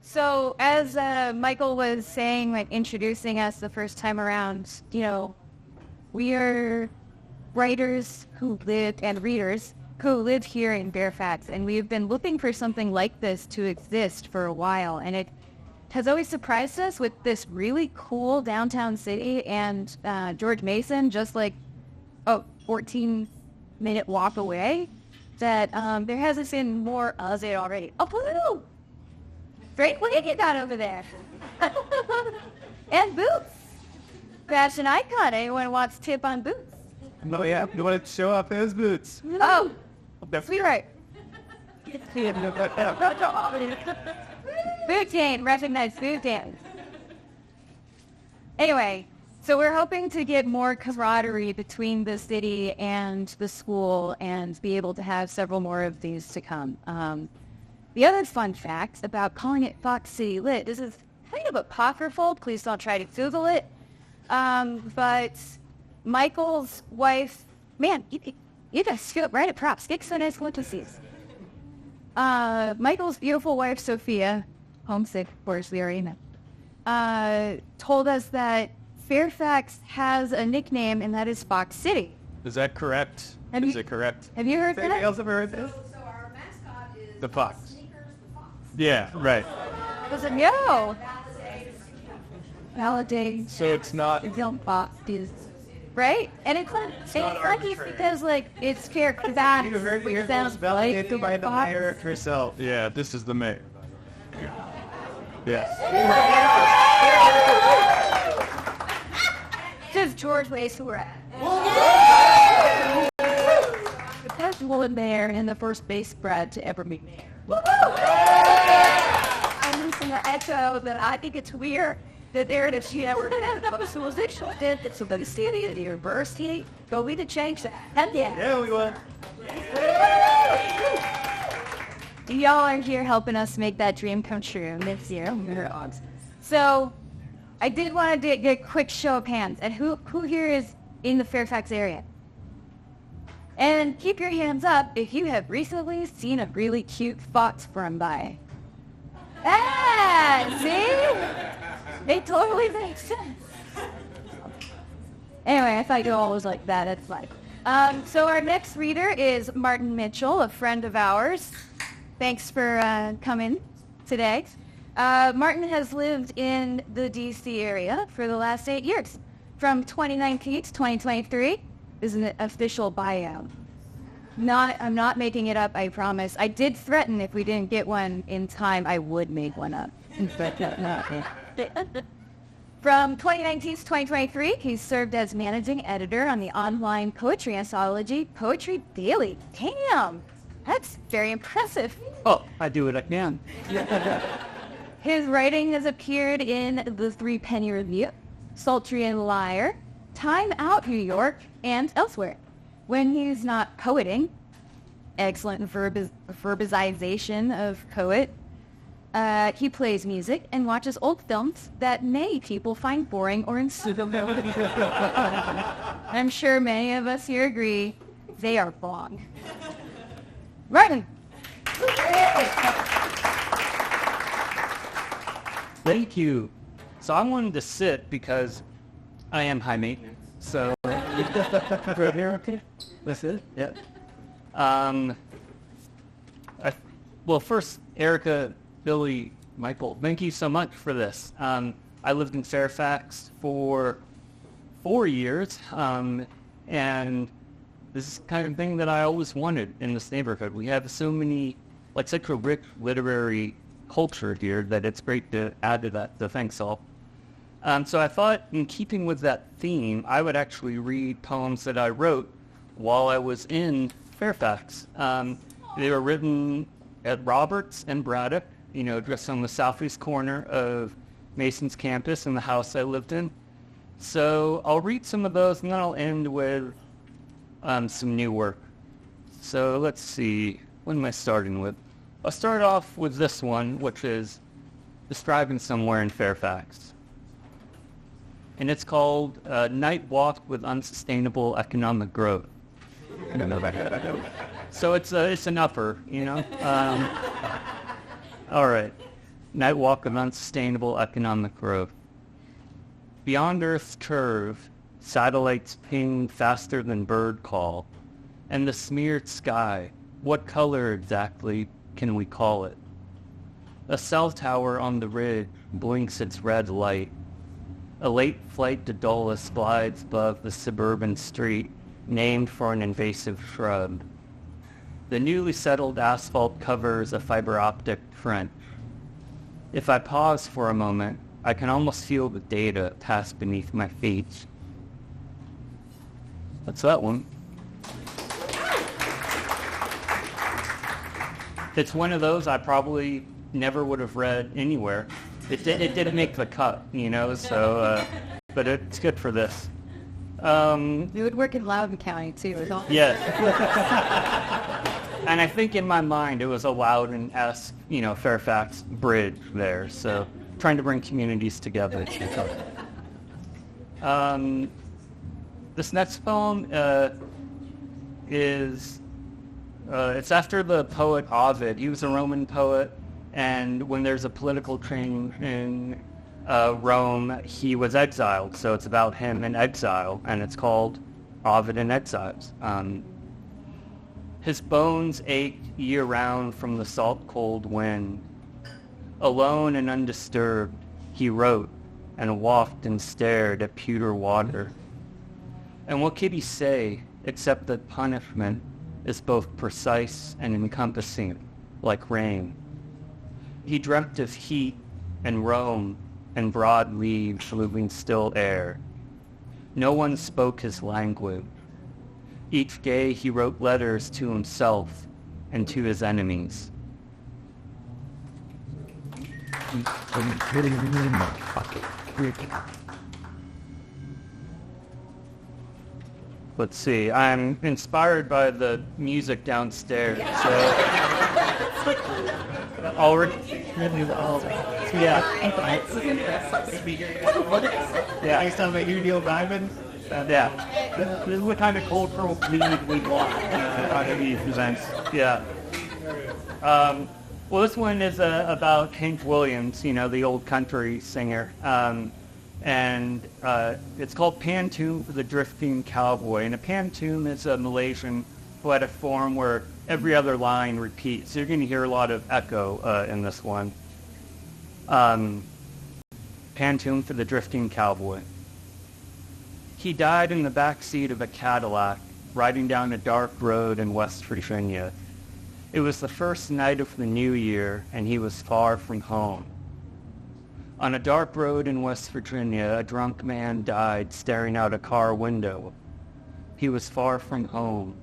So as Michael was saying, like introducing us the first time around, we are writers who live and readers who live here in Fairfax, and we've been looking for something like this to exist for a while, and it has always surprised us with this really cool downtown city and George Mason, just like a 14-minute walk away, that there hasn't been more of it already. Oh, blue! Great way to get that over there. And boots. Fashion icon. Anyone wants tip on boots? Oh yeah, you want to show off those boots? Oh, That's sweetheart. Boot game. Recognize boot game. Anyway, so we're hoping to get more camaraderie between the city and the school and be able to have several more of these to come. The other fun fact about calling it Fox City Lit, this is kind of apocryphal, please don't try to Google it, but Michael's wife, man, you guys scoop right at props, get so nice glimpses. Michael's beautiful wife, Sophia, homesick, of course, we already know, told us that Fairfax has a nickname, and that is Fox City. Is that correct? Is it correct? Have you heard that? Anybody else ever heard this? So our mascot is The fox. Sneakers the Fox. Yeah, right. Listen, yo. Validate. So it's not. Don't Fox is right, and it's not lucky arbitrary. because like it's fair that You heard which it sounds validated like by the Fox. mayor herself. Yeah, this is the mayor. Yes. This is George Wace who we're at. The best woman mayor and the first base bred to ever be mayor. I'm listening to echo that I think it's weird that they're the we're gonna have a civilization that so the city, the university, go we to change that. Hell yeah. Yeah, we will. Y'all are here helping us make that dream come true this year. So, I did want to get a quick show of hands. And who here is in the Fairfax area? And keep your hands up if you have recently seen a really cute fox run by. Ah, see? It totally makes sense. Anyway, I thought you all was like that. It's like. So our next reader is Martin Mitchell, a friend of ours. Thanks for coming today. Martin has lived in the D.C. area for the last 8 years, from 2019 to 2023. This is an official bio. I'm not making it up, I promise. I did threaten if we didn't get one in time, I would make one up. But no. From 2019 to 2023, he served as managing editor on the online poetry anthology Poetry Daily. Damn! That's very impressive. Oh, I do what I can. His writing has appeared in the Three Penny Review, Sultry and Liar, Time Out New York, and elsewhere. When he's not poeting, excellent verbization of poet, he plays music and watches old films that many people find boring or insufferable. I'm sure many of us here agree they are wrong. Martin! Thank you. So I wanted to sit because I am high maintenance. So right here, okay. That's it. Yeah. Well, first, Erica, Billy, Michael, thank you so much for this. I lived in Fairfax for 4 years, and this is the kind of thing that I always wanted in this neighborhood. We have so many, like such a rich literary culture here that it's great to add to that, so thanks all. So I thought, in keeping with that theme, I would actually read poems that I wrote while I was in Fairfax. They were written at Roberts and Braddock, just on the southeast corner of Mason's campus in the house I lived in. So I'll read some of those, and then I'll end with some new work. So let's see, what am I starting with? I'll start off with this one, which is describing somewhere in Fairfax. And it's called Night Walk with Unsustainable Economic Growth. I don't know about that. So it's an upper, All right. Nightwalk of Unsustainable Economic Growth. Beyond Earth's curve, satellites ping faster than bird call. And the smeared sky, what color exactly can we call it? A cell tower on the ridge blinks its red light. A late flight to Dulles glides above the suburban street, named for an invasive shrub. The newly settled asphalt covers a fiber optic print. If I pause for a moment, I can almost feel the data pass beneath my feet. That's that one. It's one of those I probably never would have read anywhere. It didn't make the cut, so, but it's good for this. It would work in Loudoun County, too. Yes. And I think in my mind it was a Loudoun-esque, Fairfax bridge there, so trying to bring communities together. This next poem is, it's after the poet Ovid. He was a Roman poet, and when there's a political change in Rome, he was exiled. So it's about him in exile, and it's called Ovid in Exiles. His bones ached year-round from the salt-cold wind. Alone and undisturbed, he wrote and walked and stared at pewter water. And what could he say except that punishment is both precise and encompassing, like rain? He dreamt of heat and Rome and broad leaves moving still air. No one spoke his language. Each day he wrote letters to himself and to his enemies. Let's see, I'm inspired by the music downstairs, so already, yeah. Yeah. Next time that you Neil Diamond, Yeah. this is what kind of cultural lead we want that he presents. Yeah. Well, this one is about Hank Williams, the old country singer. And it's called Pantoum for the Drifting Cowboy. And a pantoum is a Malaysian poetic form where every other line repeats. So you're going to hear a lot of echo in this one. Pantoum for the Drifting Cowboy. He died in the back seat of a Cadillac, riding down a dark road in West Virginia. It was the first night of the new year, and he was far from home. On a dark road in West Virginia, a drunk man died staring out a car window. He was far from home,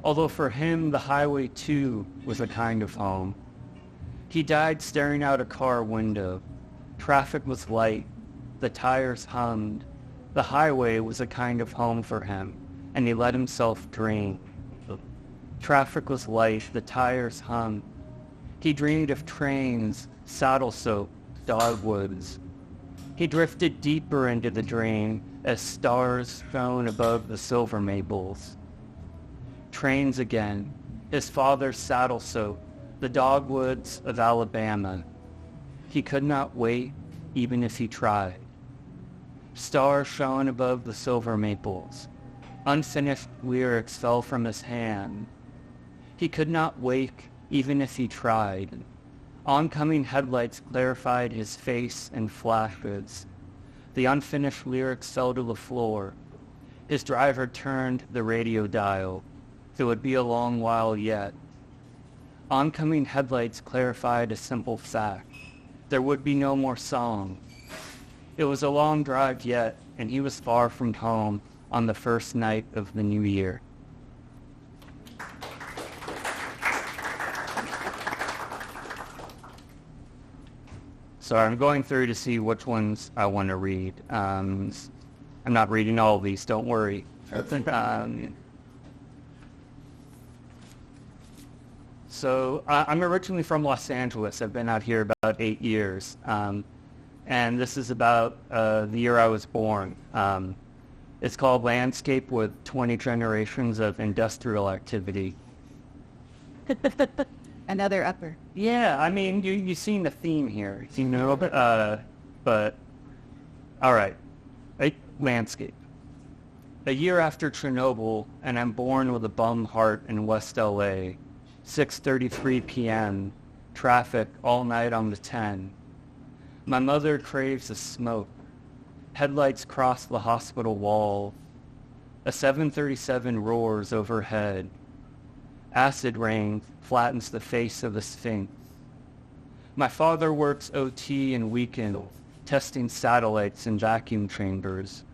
although for him the highway too was a kind of home. He died staring out a car window. Traffic was light. The tires hummed. The highway was a kind of home for him, and he let himself dream. Traffic was light. The tires hummed. He dreamed of trains, saddle soap, dogwoods. He drifted deeper into the dream as stars shone above the silver maples. Trains again, his father's saddle soap, the dogwoods of Alabama. He could not wait, even if he tried. Stars shone above the silver maples. Unfinished lyrics fell from his hand. He could not wake, even if he tried. Oncoming headlights clarified his face in flashes. The unfinished lyrics fell to the floor. His driver turned the radio dial. It would be a long while yet. Oncoming headlights clarified a simple fact. There would be no more song. It was a long drive yet, and he was far from home on the first night of the new year. Sorry, I'm going through to see which ones I want to read. I'm not reading all of these, don't worry. So I'm originally from Los Angeles. I've been out here about 8 years. And this is about the year I was born. It's called Landscape with 20 Generations of Industrial Activity. another upper. Yeah, I mean, you've seen the theme here, you know, but all right, landscape. A year after Chernobyl, and I'm born with a bum heart in West LA, 6:33 p.m., traffic all night on the 10. My mother craves a smoke. Headlights cross the hospital wall. A 737 roars overhead. Acid rain flattens the face of the Sphinx. My father works OT and weekend, testing satellites in vacuum chambers.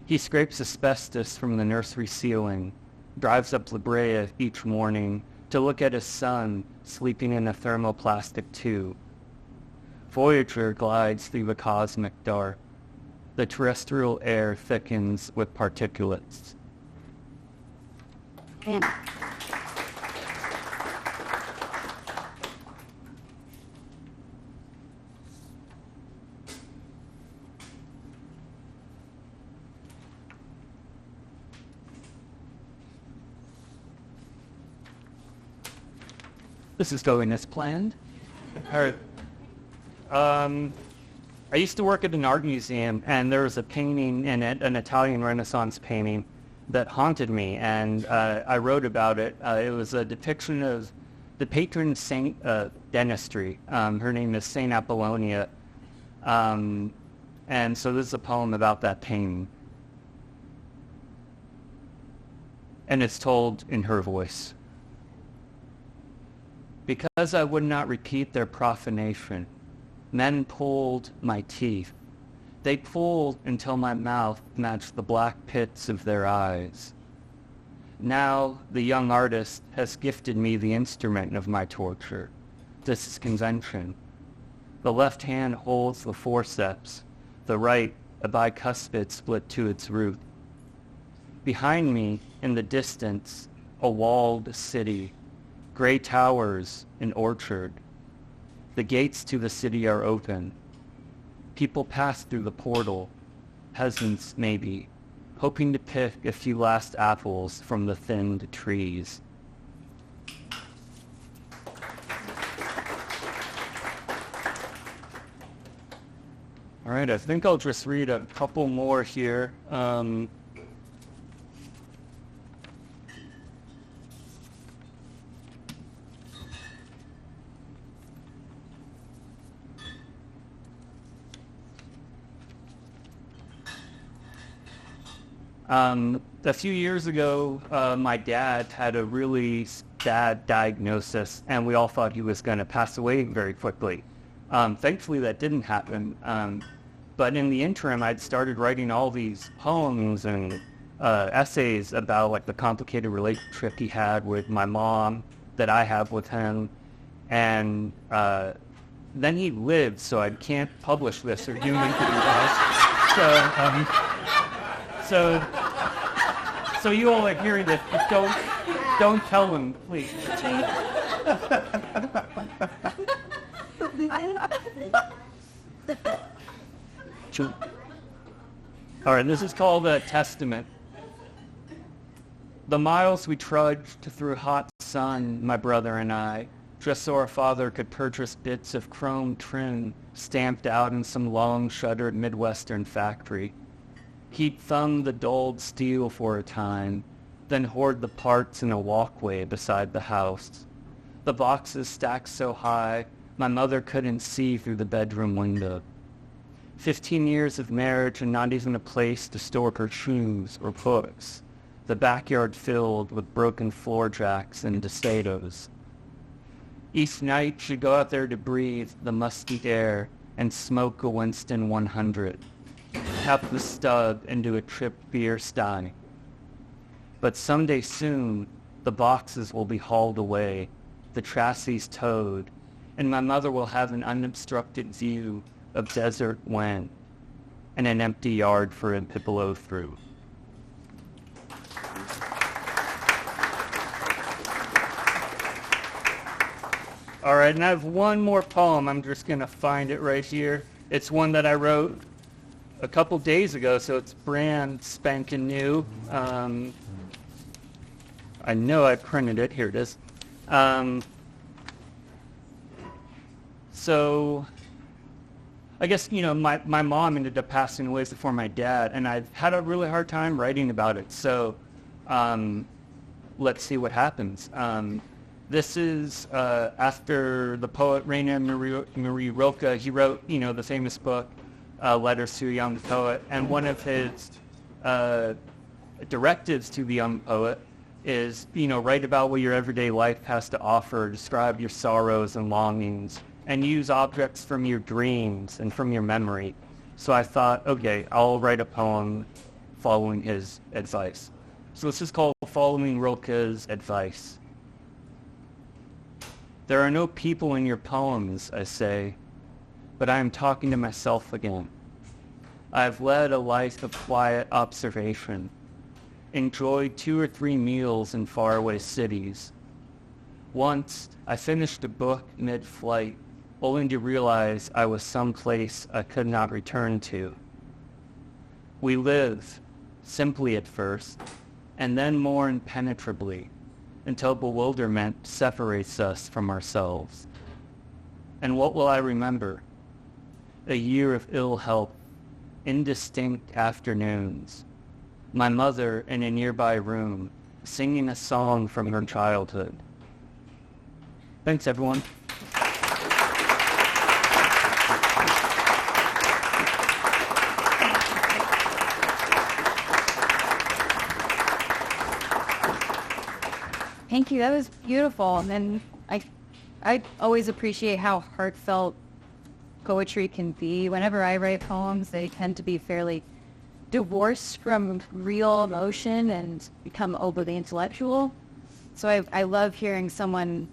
He scrapes asbestos from the nursery ceiling, drives up La Brea each morning to look at his son sleeping in a thermoplastic tube. Voyager glides through the cosmic dark. The terrestrial air thickens with particulates. This is going as planned. All right. I used to work at an art museum, and there was a painting in it, an Italian Renaissance painting, that haunted me, and I wrote about it. It was a depiction of the patron saint of dentistry. Her name is Saint Apollonia, and so this is a poem about that painting. And it's told in her voice. Because I would not repeat their profanation, men pulled my teeth. They pulled until my mouth matched the black pits of their eyes. Now the young artist has gifted me the instrument of my torture. This is convention. The left hand holds the forceps, the right a bicuspid split to its root. Behind me, in the distance, a walled city, gray towers, an orchard. The gates to the city are open. People pass through the portal, peasants maybe, hoping to pick a few last apples from the thinned trees. All right, I think I'll just read a couple more here. A few years ago, my dad had a really bad diagnosis, and we all thought he was going to pass away very quickly. Thankfully, that didn't happen. But in the interim, I'd started writing all these poems and essays about like the complicated relationship he had with my mom, that I have with him, and then he lived, so I can't publish this or do anything else. So you all are hearing this. Don't tell him, please. All right, this is called a testament. The miles we trudged through hot sun, my brother and I, just so our father could purchase bits of chrome trim stamped out in some long-shuttered Midwestern factory. He'd thumb the dulled steel for a time, then hoard the parts in a walkway beside the house. The boxes stacked so high, my mother couldn't see through the bedroom window. 15 years of marriage and not even a place to store her shoes or books. The backyard filled with broken floor jacks and Destatos. Each night she'd go out there to breathe the musty air and smoke a Winston 100. Tap the stub into a tripped beer stein. But someday soon, the boxes will be hauled away, the chassis towed, and my mother will have an unobstructed view of desert when, and an empty yard for him to blow through. All right, and I have one more poem. I'm just going to find it right here. It's one that I wrote a couple days ago, so it's brand spanking new. I know I printed it. Here it is. So I guess, my mom ended up passing away before my dad, and I've had a really hard time writing about it. So let's see what happens. This is after the poet Rainer Marie Rilke. He wrote, the famous book, Letters to a Young Poet. And one of his directives to the young poet is, write about what your everyday life has to offer, describe your sorrows and longings, and use objects from your dreams and from your memory. So I thought, okay, I'll write a poem following his advice. So this is called Following Rilke's Advice. There are no people in your poems, I say, but I am talking to myself again. I have led a life of quiet observation, enjoyed 2 or 3 meals in faraway cities. Once, I finished a book mid-flight, only to realize I was someplace I could not return to. We live, simply at first, and then more impenetrably, until bewilderment separates us from ourselves. And what will I remember? A year of ill health, indistinct afternoons, my mother in a nearby room singing a song from her childhood. Thanks, everyone. Thank you. That was beautiful. And I always appreciate how heartfelt poetry can be. Whenever I write poems, they tend to be fairly divorced from real emotion and become overly intellectual. So I love hearing someone